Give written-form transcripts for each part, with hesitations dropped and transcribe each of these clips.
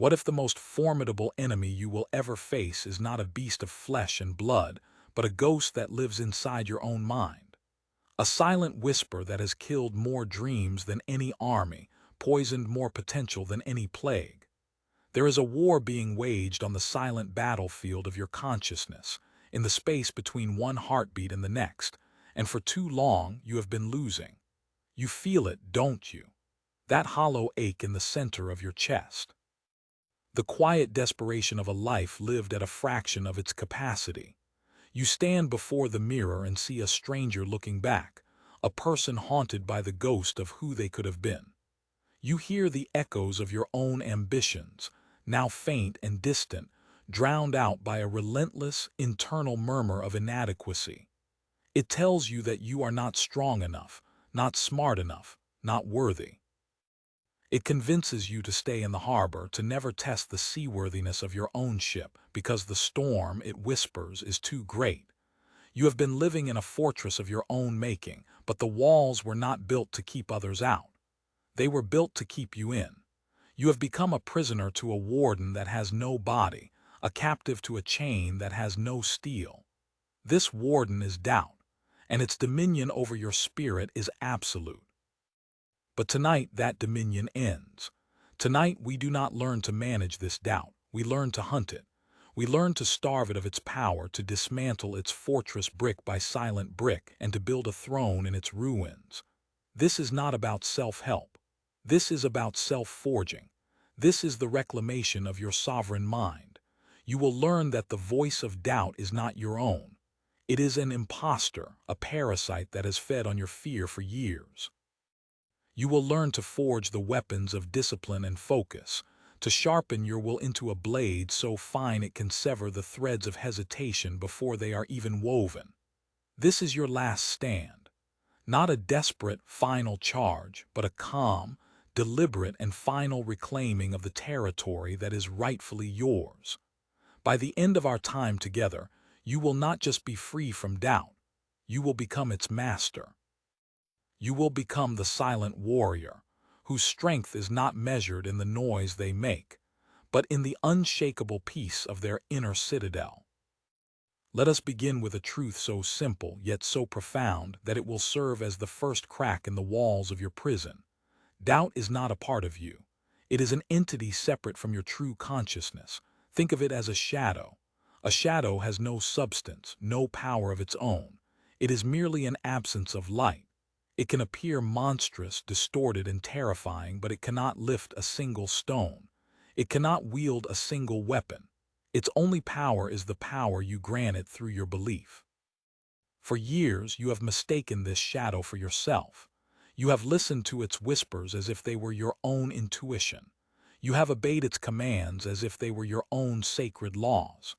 What if the most formidable enemy you will ever face is not a beast of flesh and blood, but a ghost that lives inside your own mind? A silent whisper that has killed more dreams than any army, poisoned more potential than any plague. There is a war being waged on the silent battlefield of your consciousness, in the space between one heartbeat and the next, and for too long you have been losing. You feel it, don't you? That hollow ache in the center of your chest. The quiet desperation of a life lived at a fraction of its capacity. You stand before the mirror and see a stranger looking back, a person haunted by the ghost of who they could have been. You hear the echoes of your own ambitions, now faint and distant, drowned out by a relentless, internal murmur of inadequacy. It tells you that you are not strong enough, not smart enough, not worthy. It convinces you to stay in the harbor, to never test the seaworthiness of your own ship, because the storm, it whispers, is too great. You have been living in a fortress of your own making, but the walls were not built to keep others out. They were built to keep you in. You have become a prisoner to a warden that has no body, a captive to a chain that has no steel. This warden is doubt, and its dominion over your spirit is absolute. But tonight that dominion ends. Tonight we do not learn to manage this doubt. We learn to hunt it. We learn to starve it of its power, to dismantle its fortress brick by silent brick, and to build a throne in its ruins. This is not about self-help. This is about self-forging. This is the reclamation of your sovereign mind. You will learn that the voice of doubt is not your own. It is an imposter, a parasite that has fed on your fear for years. You will learn to forge the weapons of discipline and focus, to sharpen your will into a blade so fine it can sever the threads of hesitation before they are even woven. This is your last stand. Not a desperate, final charge, but a calm, deliberate and final reclaiming of the territory that is rightfully yours. By the end of our time together, you will not just be free from doubt, you will become its master. You will become the silent warrior, whose strength is not measured in the noise they make, but in the unshakable peace of their inner citadel. Let us begin with a truth so simple yet so profound that it will serve as the first crack in the walls of your prison. Doubt is not a part of you. It is an entity separate from your true consciousness. Think of it as a shadow. A shadow has no substance, no power of its own. It is merely an absence of light. It can appear monstrous, distorted, and terrifying, but it cannot lift a single stone. It cannot wield a single weapon. Its only power is the power you grant it through your belief. For years, you have mistaken this shadow for yourself. You have listened to its whispers as if they were your own intuition. You have obeyed its commands as if they were your own sacred laws.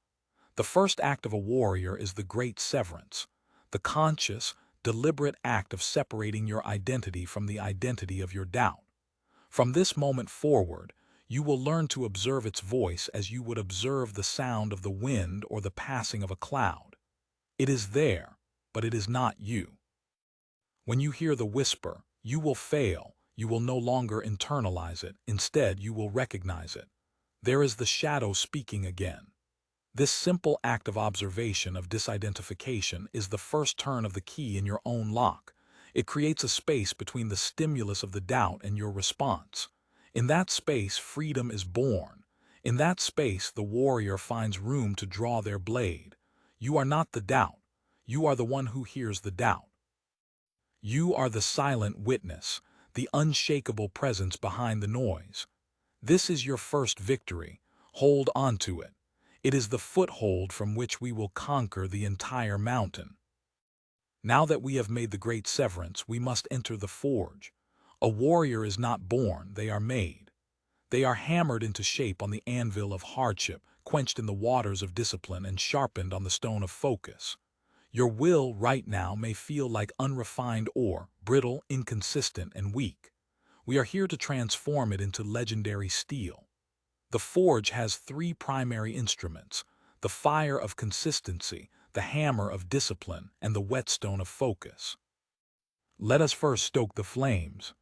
The first act of a warrior is the great severance, the conscious, deliberate act of separating your identity from the identity of your doubt. From this moment forward, you will learn to observe its voice as you would observe the sound of the wind or the passing of a cloud. It is there, but it is not you. When you hear the whisper, you will fail. You will no longer internalize it. Instead, you will recognize it. There is the shadow speaking again. This simple act of observation, of disidentification, is the first turn of the key in your own lock. It creates a space between the stimulus of the doubt and your response. In that space, freedom is born. In that space, the warrior finds room to draw their blade. You are not the doubt. You are the one who hears the doubt. You are the silent witness, the unshakable presence behind the noise. This is your first victory. Hold on to it. It is the foothold from which we will conquer the entire mountain. Now that we have made the great severance, we must enter the forge. A warrior is not born, they are made. They are hammered into shape on the anvil of hardship, quenched in the waters of discipline, and sharpened on the stone of focus. Your will right now may feel like unrefined ore, brittle, inconsistent, and weak. We are here to transform it into legendary steel. The forge has three primary instruments: the fire of consistency, the hammer of discipline, and the whetstone of focus. Let us first stoke the flames.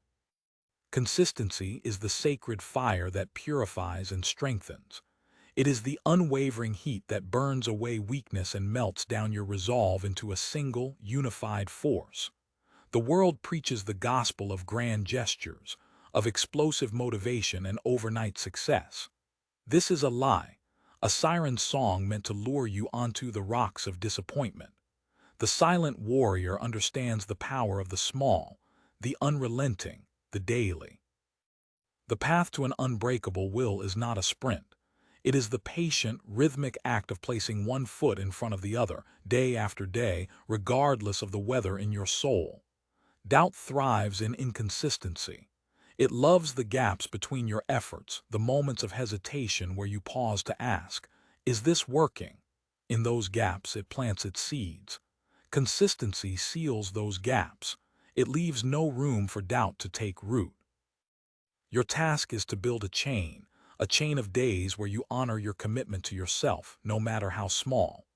Consistency is the sacred fire that purifies and strengthens. It is the unwavering heat that burns away weakness and melts down your resolve into a single, unified force. The world preaches the gospel of grand gestures, of explosive motivation and overnight success. This is a lie, a siren song meant to lure you onto the rocks of disappointment. The silent warrior understands the power of the small, the unrelenting, the daily. The path to an unbreakable will is not a sprint. It is the patient, rhythmic act of placing one foot in front of the other, day after day, regardless of the weather in your soul. Doubt thrives in inconsistency. It loves the gaps between your efforts, the moments of hesitation where you pause to ask, "Is this working?" In those gaps it plants its seeds. Consistency seals those gaps. It leaves no room for doubt to take root. Your task is to build a chain of days where you honor your commitment to yourself, no matter how small.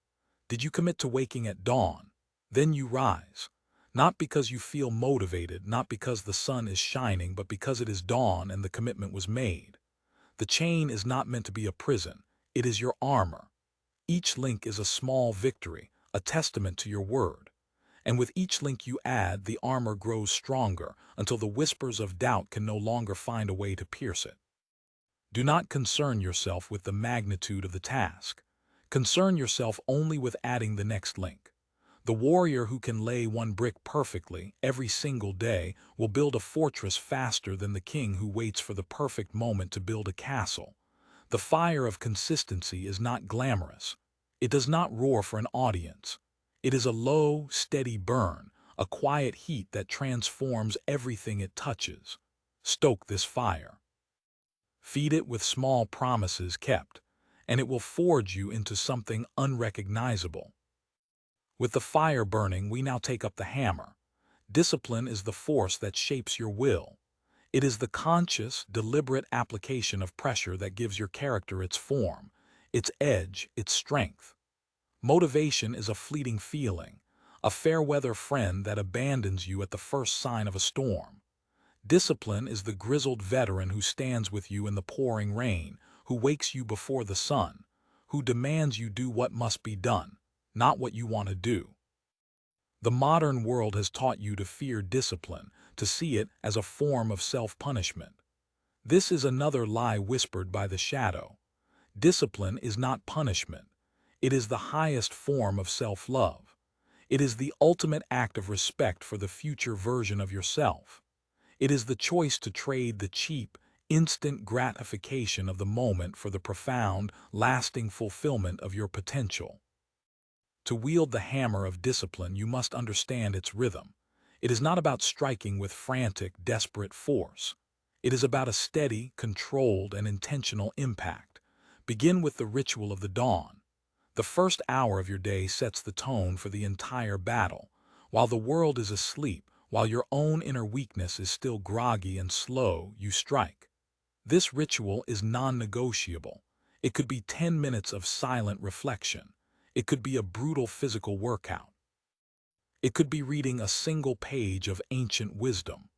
Did you commit to waking at dawn? Then you rise. Not because you feel motivated, not because the sun is shining, but because it is dawn and the commitment was made. The chain is not meant to be a prison. It is your armor. Each link is a small victory, a testament to your word. And with each link you add, the armor grows stronger until the whispers of doubt can no longer find a way to pierce it. Do not concern yourself with the magnitude of the task. Concern yourself only with adding the next link. The warrior who can lay one brick perfectly every single day will build a fortress faster than the king who waits for the perfect moment to build a castle. The fire of consistency is not glamorous. It does not roar for an audience. It is a low, steady burn, a quiet heat that transforms everything it touches. Stoke this fire. Feed it with small promises kept, and it will forge you into something unrecognizable. With the fire burning, we now take up the hammer. Discipline is the force that shapes your will. It is the conscious, deliberate application of pressure that gives your character its form, its edge, its strength. Motivation is a fleeting feeling, a fair-weather friend that abandons you at the first sign of a storm. Discipline is the grizzled veteran who stands with you in the pouring rain, who wakes you before the sun, who demands you do what must be done, not what you want to do. The modern world has taught you to fear discipline, to see it as a form of self-punishment. This is another lie whispered by the shadow. Discipline is not punishment. It is the highest form of self-love. It is the ultimate act of respect for the future version of yourself. It is the choice to trade the cheap, instant gratification of the moment for the profound, lasting fulfillment of your potential. To wield the hammer of discipline, you must understand its rhythm. It is not about striking with frantic, desperate force. It is about a steady, controlled, and intentional impact. Begin with the ritual of the dawn. The first hour of your day sets the tone for the entire battle. While the world is asleep, while your own inner weakness is still groggy and slow, you strike. This ritual is non-negotiable. It could be 10 minutes of silent reflection. It could be a brutal physical workout. It could be reading a single page of ancient wisdom.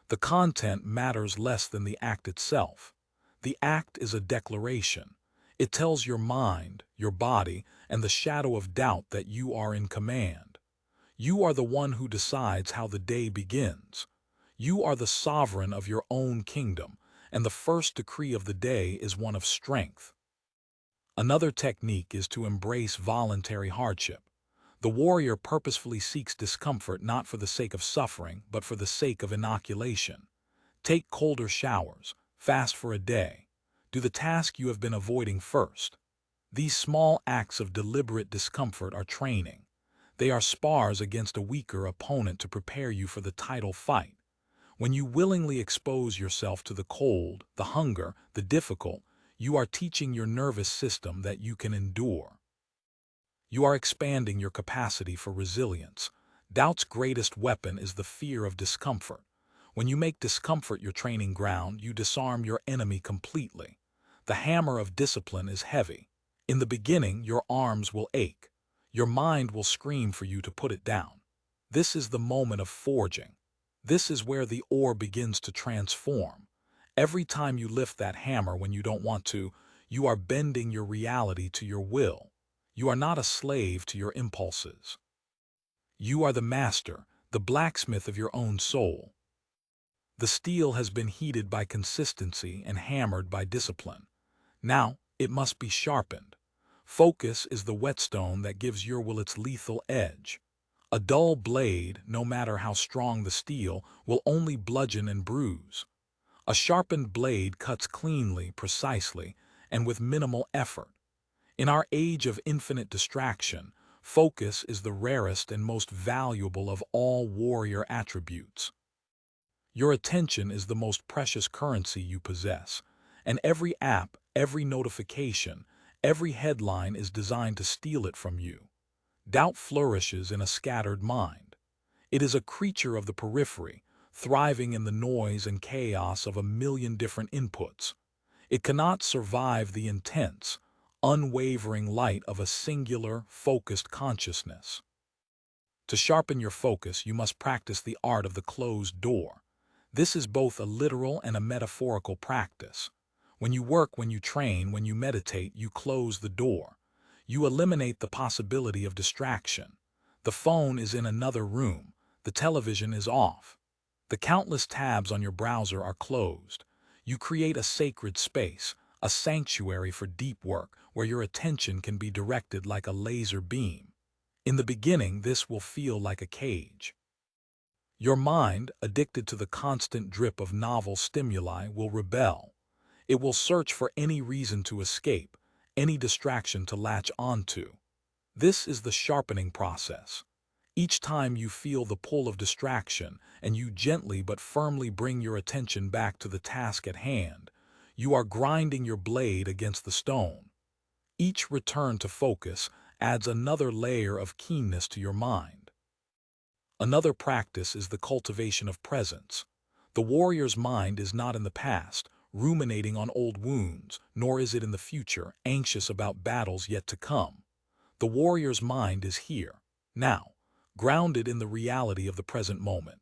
The content matters less than the act itself. The act is a declaration. It tells your mind, your body, and the shadow of doubt that you are in command. You are the one who decides how the day begins. You are the sovereign of your own kingdom, and the first decree of the day is one of strength. Another technique is to embrace voluntary hardship. The warrior purposefully seeks discomfort not for the sake of suffering, but for the sake of inoculation. Take colder showers, fast for a day. Do the task you have been avoiding first. These small acts of deliberate discomfort are training. They are spars against a weaker opponent to prepare you for the title fight. When you willingly expose yourself to the cold, the hunger, the difficult, you are teaching your nervous system that you can endure. You are expanding your capacity for resilience. Doubt's greatest weapon is the fear of discomfort. When you make discomfort your training ground, you disarm your enemy completely. The hammer of discipline is heavy. In the beginning, your arms will ache. Your mind will scream for you to put it down. This is the moment of forging. This is where the ore begins to transform. Every time you lift that hammer when you don't want to, you are bending your reality to your will. You are not a slave to your impulses. You are the master, the blacksmith of your own soul. The steel has been heated by consistency and hammered by discipline. Now, it must be sharpened. Focus is the whetstone that gives your will its lethal edge. A dull blade, no matter how strong the steel, will only bludgeon and bruise. A sharpened blade cuts cleanly, precisely, and with minimal effort. In our age of infinite distraction, focus is the rarest and most valuable of all warrior attributes. Your attention is the most precious currency you possess, and every app, every notification, every headline is designed to steal it from you. Doubt flourishes in a scattered mind. It is a creature of the periphery, thriving in the noise and chaos of a million different inputs. It cannot survive the intense, unwavering light of a singular, focused consciousness. To sharpen your focus, you must practice the art of the closed door. This is both a literal and a metaphorical practice. When you work, when you train, when you meditate, you close the door. You eliminate the possibility of distraction. The phone is in another room. The television is off. The countless tabs on your browser are closed. You create a sacred space, a sanctuary for deep work where your attention can be directed like a laser beam. In the beginning, this will feel like a cage. Your mind, addicted to the constant drip of novel stimuli, will rebel. It will search for any reason to escape, any distraction to latch onto. This is the sharpening process. Each time you feel the pull of distraction and you gently but firmly bring your attention back to the task at hand, you are grinding your blade against the stone. Each return to focus adds another layer of keenness to your mind. Another practice is the cultivation of presence. The warrior's mind is not in the past, ruminating on old wounds, nor is it in the future, anxious about battles yet to come. The warrior's mind is here, now, grounded in the reality of the present moment.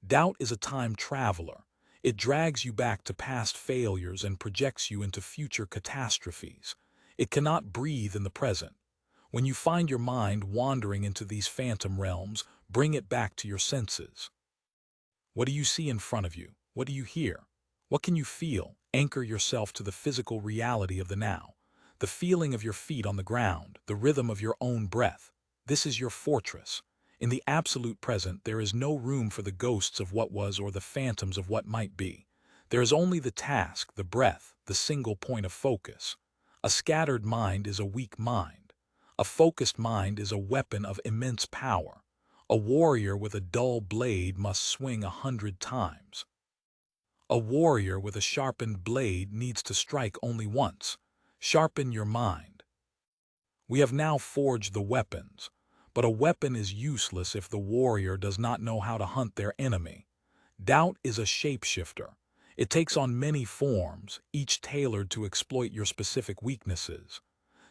Doubt is a time traveler. It drags you back to past failures and projects you into future catastrophes. It cannot breathe in the present. When you find your mind wandering into these phantom realms, bring it back to your senses. What do you see in front of you? What do you hear? What can you feel? Anchor yourself to the physical reality of the now, the feeling of your feet on the ground, the rhythm of your own breath. This is your fortress. In the absolute present, there is no room for the ghosts of what was or the phantoms of what might be. There is only the task, the breath, the single point of focus. A scattered mind is a weak mind. A focused mind is a weapon of immense power. A warrior with a dull blade must swing 100 times. A warrior with a sharpened blade needs to strike only once. Sharpen your mind. We have now forged the weapons, but a weapon is useless if the warrior does not know how to hunt their enemy. Doubt is a shapeshifter. It takes on many forms, each tailored to exploit your specific weaknesses.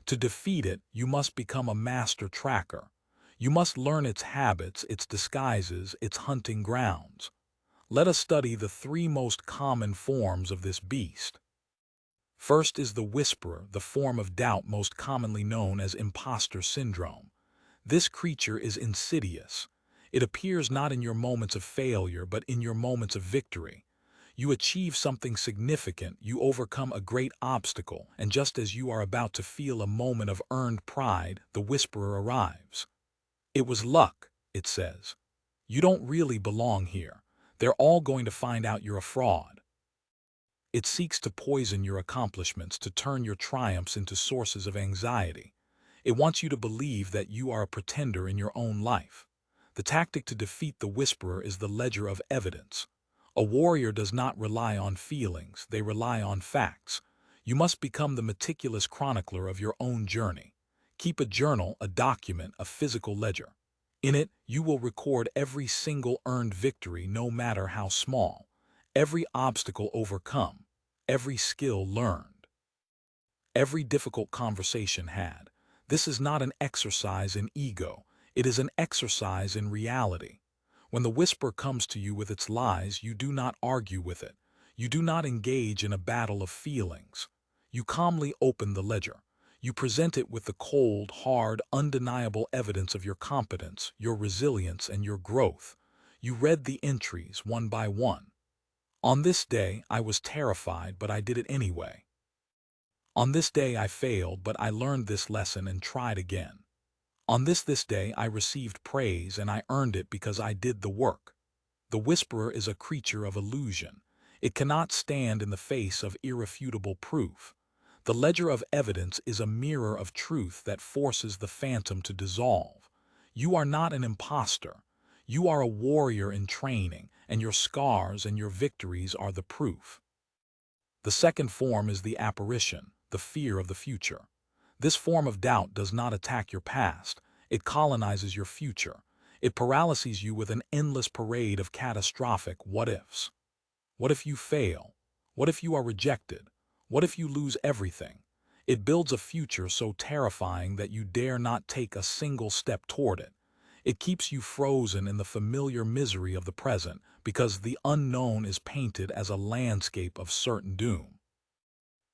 To defeat it, you must become a master tracker. You must learn its habits, its disguises, its hunting grounds. Let us study the three most common forms of this beast. First is the whisperer, the form of doubt most commonly known as imposter syndrome. This creature is insidious. It appears not in your moments of failure, but in your moments of victory. You achieve something significant, you overcome a great obstacle, and just as you are about to feel a moment of earned pride, the whisperer arrives. It was luck, it says. You don't really belong here. They're all going to find out you're a fraud. It seeks to poison your accomplishments, to turn your triumphs into sources of anxiety. It wants you to believe that you are a pretender in your own life. The tactic to defeat the whisperer is the ledger of evidence. A warrior does not rely on feelings, they rely on facts. You must become the meticulous chronicler of your own journey. Keep a journal, a document, a physical ledger. In it, you will record every single earned victory, no matter how small, every obstacle overcome, every skill learned, every difficult conversation had. This is not an exercise in ego, it is an exercise in reality. When the whisper comes to you with its lies, you do not argue with it. You do not engage in a battle of feelings. You calmly open the ledger. You present it with the cold, hard, undeniable evidence of your competence, your resilience, and your growth. You read the entries one by one. On this day, I was terrified, but I did it anyway. On this day, I failed, but I learned this lesson and tried again. On this day, I received praise, and I earned it because I did the work. The whisperer is a creature of illusion. It cannot stand in the face of irrefutable proof. The ledger of evidence is a mirror of truth that forces the phantom to dissolve. You are not an imposter. You are a warrior in training, and your scars and your victories are the proof. The second form is the apparition, the fear of the future. This form of doubt does not attack your past. It colonizes your future. It paralyzes you with an endless parade of catastrophic what-ifs. What if you fail? What if you are rejected? What if you lose everything? It builds a future so terrifying that you dare not take a single step toward it. It keeps you frozen in the familiar misery of the present because the unknown is painted as a landscape of certain doom.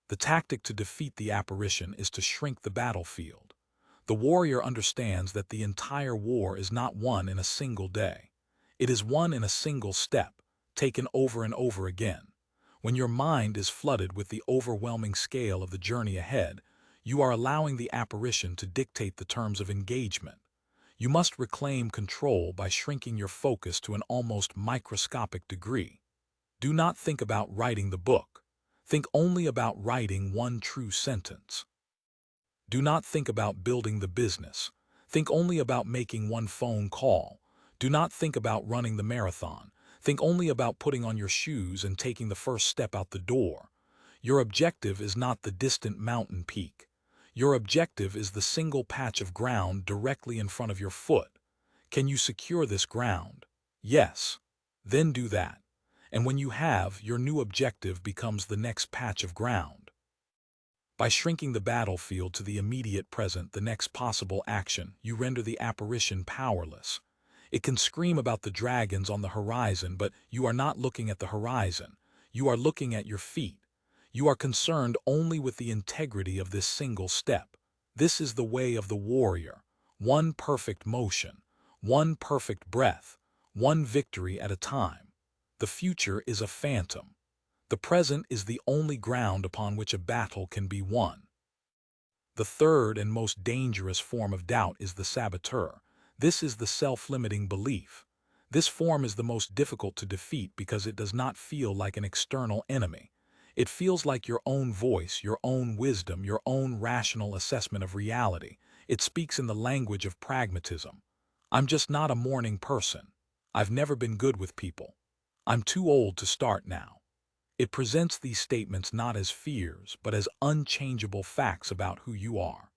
The tactic to defeat the apparition is to shrink the battlefield. The warrior understands that the entire war is not won in a single day. It is won in a single step, taken over and over again. When your mind is flooded with the overwhelming scale of the journey ahead, you are allowing the apparition to dictate the terms of engagement. You must reclaim control by shrinking your focus to an almost microscopic degree. Do not think about writing the book. Think only about writing one true sentence. Do not think about building the business. Think only about making one phone call. Do not think about running the marathon. Think only about putting on your shoes and taking the first step out the door. Your objective is not the distant mountain peak. Your objective is the single patch of ground directly in front of your foot. Can you secure this ground? Yes. Then do that. And when you have, your new objective becomes the next patch of ground. By shrinking the battlefield to the immediate present, the next possible action, you render the apparition powerless. It can scream about the dragons on the horizon, but you are not looking at the horizon. You are looking at your feet. You are concerned only with the integrity of this single step. This is the way of the warrior. One perfect motion, one perfect breath, one victory at a time. The future is a phantom. The present is the only ground upon which a battle can be won. The third and most dangerous form of doubt is the saboteur. This is the self-limiting belief. This form is the most difficult to defeat because it does not feel like an external enemy. It feels like your own voice, your own wisdom, your own rational assessment of reality. It speaks in the language of pragmatism. I'm just not a morning person. I've never been good with people. I'm too old to start now. It presents these statements not as fears, but as unchangeable facts about who you are.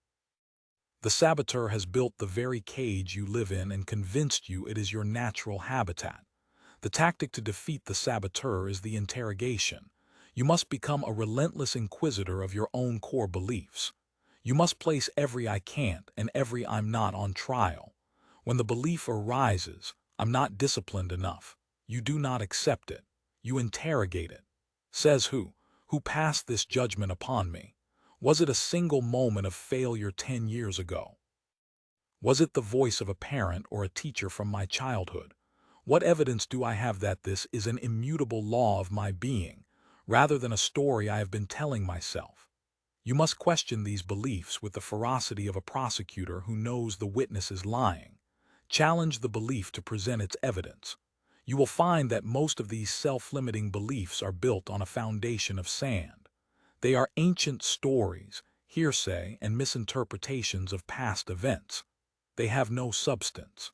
The saboteur has built the very cage you live in and convinced you it is your natural habitat. The tactic to defeat the saboteur is the interrogation. You must become a relentless inquisitor of your own core beliefs. You must place every I can't and every I'm not on trial. When the belief arises, I'm not disciplined enough, you do not accept it. You interrogate it. Says who? Who passed this judgment upon me? Was it a single moment of failure 10 years ago? Was it the voice of a parent or a teacher from my childhood? What evidence do I have that this is an immutable law of my being, rather than a story I have been telling myself? You must question these beliefs with the ferocity of a prosecutor who knows the witness is lying. Challenge the belief to present its evidence. You will find that most of these self-limiting beliefs are built on a foundation of sand. They are ancient stories, hearsay, and misinterpretations of past events. They have no substance.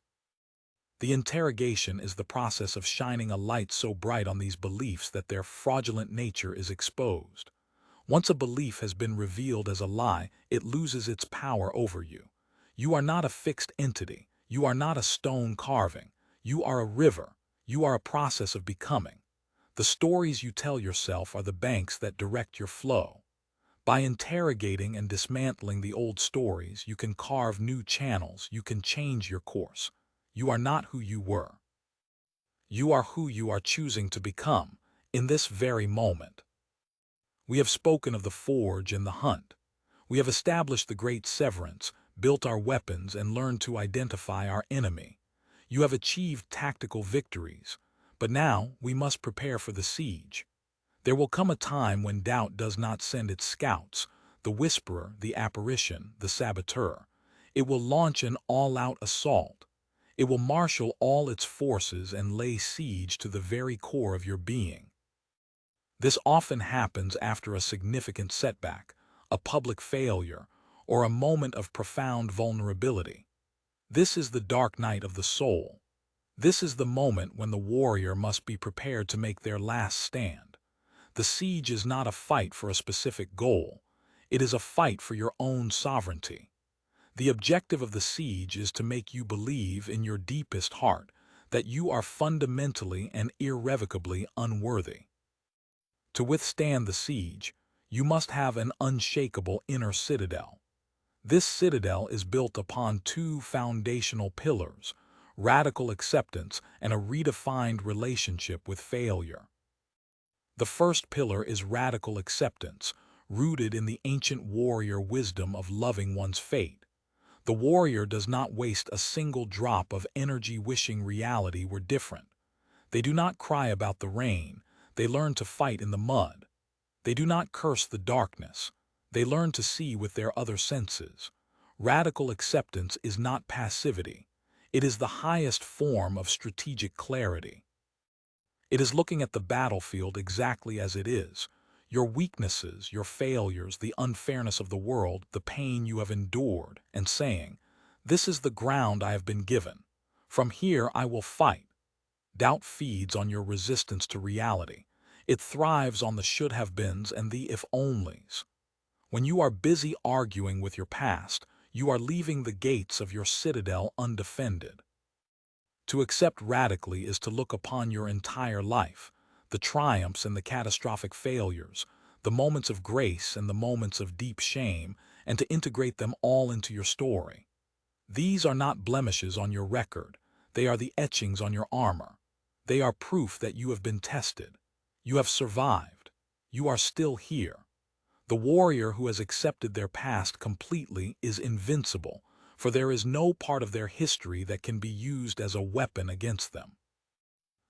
The interrogation is the process of shining a light so bright on these beliefs that their fraudulent nature is exposed. Once a belief has been revealed as a lie, it loses its power over you. You are not a fixed entity. You are not a stone carving. You are a river. You are a process of becoming. The stories you tell yourself are the banks that direct your flow. By interrogating and dismantling the old stories, you can carve new channels, you can change your course. You are not who you were. You are who you are choosing to become in this very moment. We have spoken of the forge and the hunt. We have established the great severance, built our weapons, and learned to identify our enemy. You have achieved tactical victories, but now we must prepare for the siege. There will come a time when doubt does not send its scouts, the whisperer, the apparition, the saboteur. It will launch an all-out assault. It will marshal all its forces and lay siege to the very core of your being. This often happens after a significant setback, a public failure, or a moment of profound vulnerability. This is the dark night of the soul. This is the moment when the warrior must be prepared to make their last stand. The siege is not a fight for a specific goal. It is a fight for your own sovereignty. The objective of the siege is to make you believe in your deepest heart that you are fundamentally and irrevocably unworthy. To withstand the siege, you must have an unshakable inner citadel. This citadel is built upon two foundational pillars: radical acceptance and a redefined relationship with failure. The first pillar is radical acceptance, rooted in the ancient warrior wisdom of loving one's fate. The warrior does not waste a single drop of energy wishing reality were different. They do not cry about the rain. They learn to fight in the mud. They do not curse the darkness. They learn to see with their other senses. Radical acceptance is not passivity. It is the highest form of strategic clarity. It is looking at the battlefield exactly as it is: your weaknesses, your failures, the unfairness of the world, the pain you have endured, and saying, "This is the ground I have been given. From here I will fight." Doubt feeds on your resistance to reality. It thrives on the should-have-beens and the if-onlys. When you are busy arguing with your past, you are leaving the gates of your citadel undefended. To accept radically is to look upon your entire life, the triumphs and the catastrophic failures, the moments of grace and the moments of deep shame, and to integrate them all into your story. These are not blemishes on your record. They are the etchings on your armor. They are proof that you have been tested. You have survived. You are still here. The warrior who has accepted their past completely is invincible, for there is no part of their history that can be used as a weapon against them.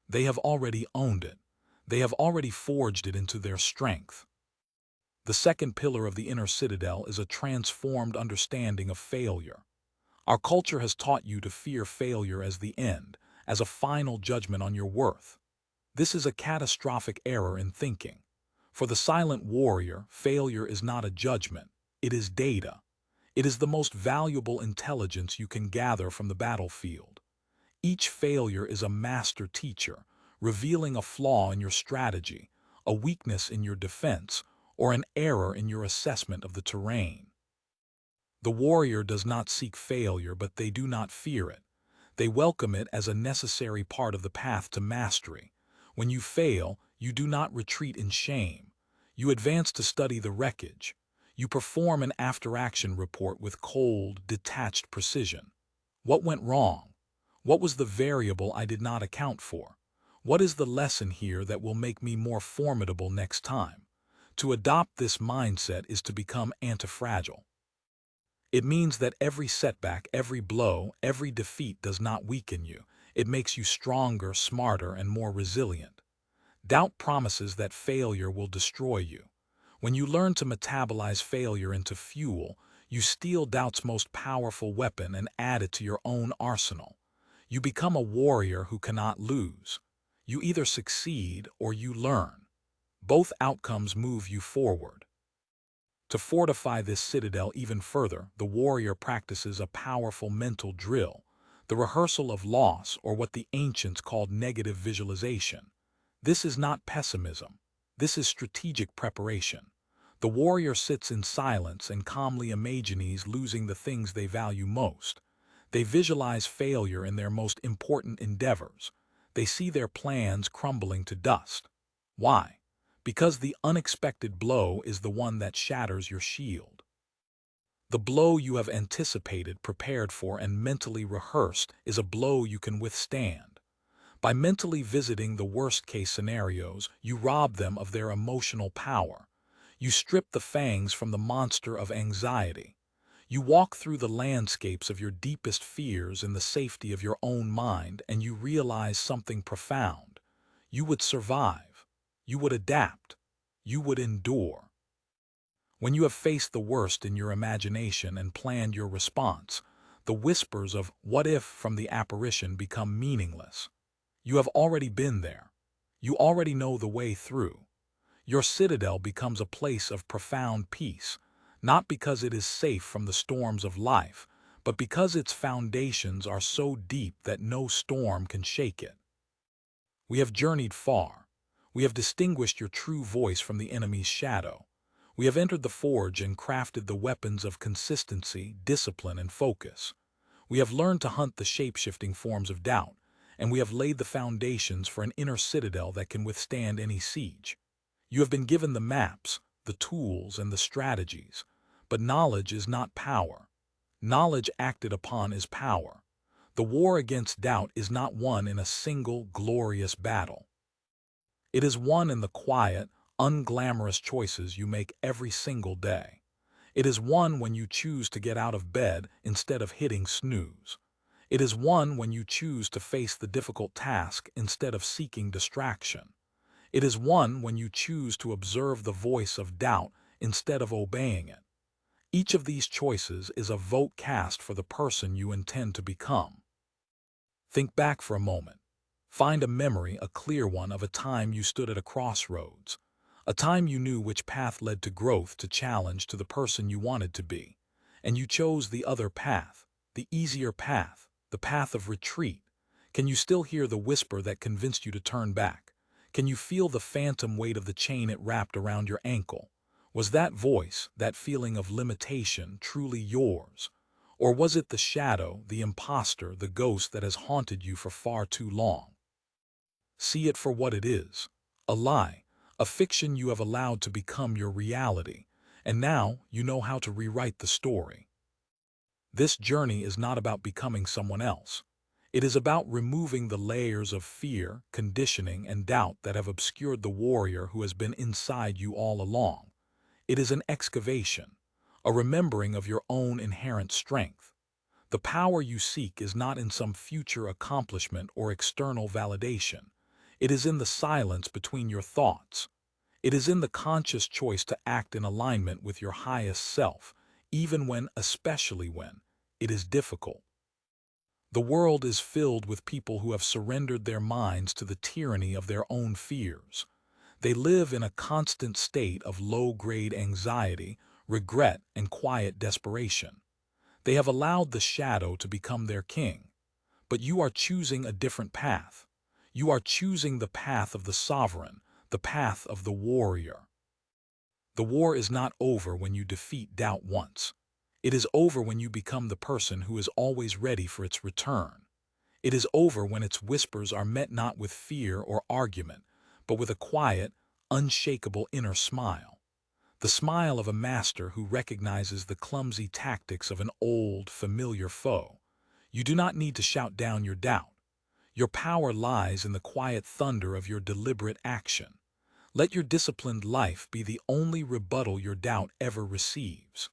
They have already owned it. They have already forged it into their strength. The second pillar of the inner citadel is a transformed understanding of failure. Our culture has taught you to fear failure as the end, as a final judgment on your worth. This is a catastrophic error in thinking. For the silent warrior, failure is not a judgment. It is data. It is the most valuable intelligence you can gather from the battlefield. Each failure is a master teacher, revealing a flaw in your strategy, a weakness in your defense, or an error in your assessment of the terrain. The warrior does not seek failure, but they do not fear it. They welcome it as a necessary part of the path to mastery. When you fail, you do not retreat in shame. You advance to study the wreckage. You perform an after-action report with cold, detached precision. What went wrong? What was the variable I did not account for? What is the lesson here that will make me more formidable next time? To adopt this mindset is to become antifragile. It means that every setback, every blow, every defeat does not weaken you. It makes you stronger, smarter, and more resilient. Doubt promises that failure will destroy you. When you learn to metabolize failure into fuel, you steal doubt's most powerful weapon and add it to your own arsenal. You become a warrior who cannot lose. You either succeed or you learn. Both outcomes move you forward. To fortify this citadel even further, the warrior practices a powerful mental drill, the rehearsal of loss, or what the ancients called negative visualization. This is not pessimism. This is strategic preparation. The warrior sits in silence and calmly imagines losing the things they value most. They visualize failure in their most important endeavors. They see their plans crumbling to dust. Why? Because the unexpected blow is the one that shatters your shield. The blow you have anticipated, prepared for, and mentally rehearsed is a blow you can withstand. By mentally visiting the worst-case scenarios, you rob them of their emotional power. You strip the fangs from the monster of anxiety. You walk through the landscapes of your deepest fears in the safety of your own mind, and you realize something profound. You would survive. You would adapt. You would endure. When you have faced the worst in your imagination and planned your response, the whispers of "what if" from the apparition become meaningless. You have already been there. You already know the way through. Your citadel becomes a place of profound peace, not because it is safe from the storms of life, but because its foundations are so deep that no storm can shake it. We have journeyed far. We have distinguished your true voice from the enemy's shadow. We have entered the forge and crafted the weapons of consistency, discipline, and focus. We have learned to hunt the shape-shifting forms of doubt, and we have laid the foundations for an inner citadel that can withstand any siege. You have been given the maps, the tools, and the strategies, but knowledge is not power. Knowledge acted upon is power. The war against doubt is not won in a single, glorious battle. It is won in the quiet, unglamorous choices you make every single day. It is won when you choose to get out of bed instead of hitting snooze. It is won when you choose to face the difficult task instead of seeking distraction. It is won when you choose to observe the voice of doubt instead of obeying it. Each of these choices is a vote cast for the person you intend to become. Think back for a moment. Find a memory, a clear one, of a time you stood at a crossroads. A time you knew which path led to growth, to challenge, to the person you wanted to be. And you chose the other path, the easier path, the path of retreat. Can you still hear the whisper that convinced you to turn back? Can you feel the phantom weight of the chain it wrapped around your ankle? Was that voice, that feeling of limitation, truly yours? Or was it the shadow, the imposter, the ghost that has haunted you for far too long? See it for what it is: a lie, a fiction you have allowed to become your reality, and now you know how to rewrite the story. This journey is not about becoming someone else. It is about removing the layers of fear, conditioning, and doubt that have obscured the warrior who has been inside you all along. It is an excavation, a remembering of your own inherent strength. The power you seek is not in some future accomplishment or external validation. It is in the silence between your thoughts. It is in the conscious choice to act in alignment with your highest self, even when, especially when, it is difficult. The world is filled with people who have surrendered their minds to the tyranny of their own fears. They live in a constant state of low-grade anxiety, regret, and quiet desperation. They have allowed the shadow to become their king. But you are choosing a different path. You are choosing the path of the sovereign, the path of the warrior. The war is not over when you defeat doubt once. It is over when you become the person who is always ready for its return. It is over when its whispers are met not with fear or argument, but with a quiet, unshakable inner smile. The smile of a master who recognizes the clumsy tactics of an old, familiar foe. You do not need to shout down your doubt. Your power lies in the quiet thunder of your deliberate action. Let your disciplined life be the only rebuttal your doubt ever receives.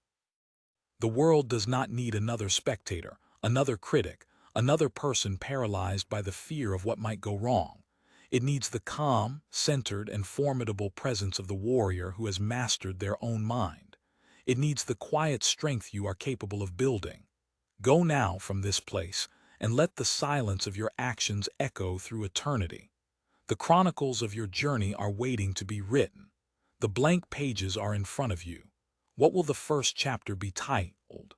The world does not need another spectator, another critic, another person paralyzed by the fear of what might go wrong. It needs the calm, centered, and formidable presence of the warrior who has mastered their own mind. It needs the quiet strength you are capable of building. Go now from this place, and let the silence of your actions echo through eternity. The chronicles of your journey are waiting to be written. The blank pages are in front of you. What will the first chapter be titled?